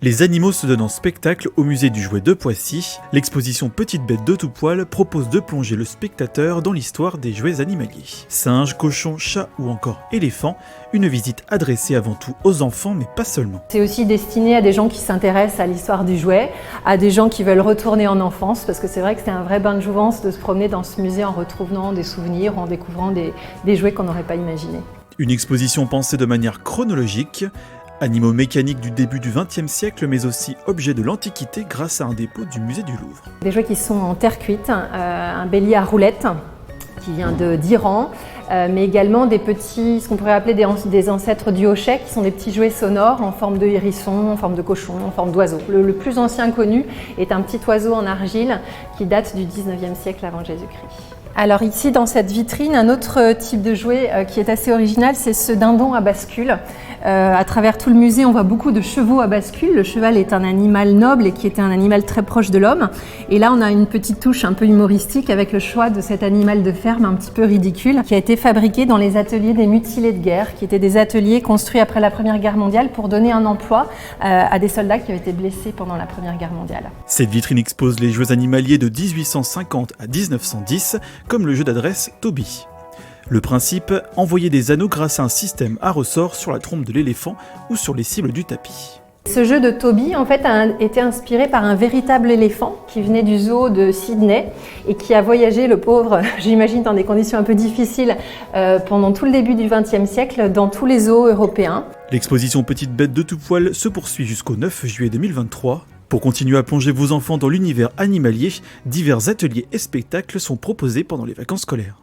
Les animaux se donnent en spectacle au musée du jouet de Poissy. L'exposition Petites bêtes de tout poil propose de plonger le spectateur dans l'histoire des jouets animaliers. Singes, cochons, chats ou encore éléphants, une visite adressée avant tout aux enfants mais pas seulement. C'est aussi destiné à des gens qui s'intéressent à l'histoire du jouet, à des gens qui veulent retourner en enfance, parce que c'est vrai que c'est un vrai bain de jouvence de se promener dans ce musée en retrouvant des souvenirs, en découvrant des jouets qu'on n'aurait pas imaginés. Une exposition pensée de manière chronologique. Animaux mécaniques du début du XXe siècle, mais aussi objets de l'Antiquité grâce à un dépôt du musée du Louvre. Des jouets qui sont en terre cuite, un bélier à roulettes qui vient d'Iran, mais également des petits, ce qu'on pourrait appeler des ancêtres du hochet, qui sont des petits jouets sonores en forme de hérisson, en forme de cochon, en forme d'oiseau. Le plus ancien connu est un petit oiseau en argile qui date du 19e siècle avant Jésus-Christ. Alors ici, dans cette vitrine, un autre type de jouet qui est assez original, c'est ce dindon à bascule. À travers tout le musée, on voit beaucoup de chevaux à bascule. Le cheval est un animal noble et qui était un animal très proche de l'homme. Et là, on a une petite touche un peu humoristique avec le choix de cet animal de ferme un petit peu ridicule qui a été fabriqué dans les ateliers des mutilés de guerre, qui étaient des ateliers construits après la Première Guerre mondiale pour donner un emploi à des soldats qui avaient été blessés pendant la Première Guerre mondiale. Cette vitrine expose les jouets animaliers de 1850 à 1910, comme le jeu d'adresse Toby. Le principe, envoyer des anneaux grâce à un système à ressort sur la trompe de l'éléphant ou sur les cibles du tapis. Ce jeu de Toby, en fait, a été inspiré par un véritable éléphant qui venait du zoo de Sydney et qui a voyagé, le pauvre, j'imagine dans des conditions un peu difficiles, pendant tout le début du XXe siècle dans tous les zoos européens. L'exposition Petites bêtes de tout poil se poursuit jusqu'au 9 juillet 2023. Pour continuer à plonger vos enfants dans l'univers animalier, divers ateliers et spectacles sont proposés pendant les vacances scolaires.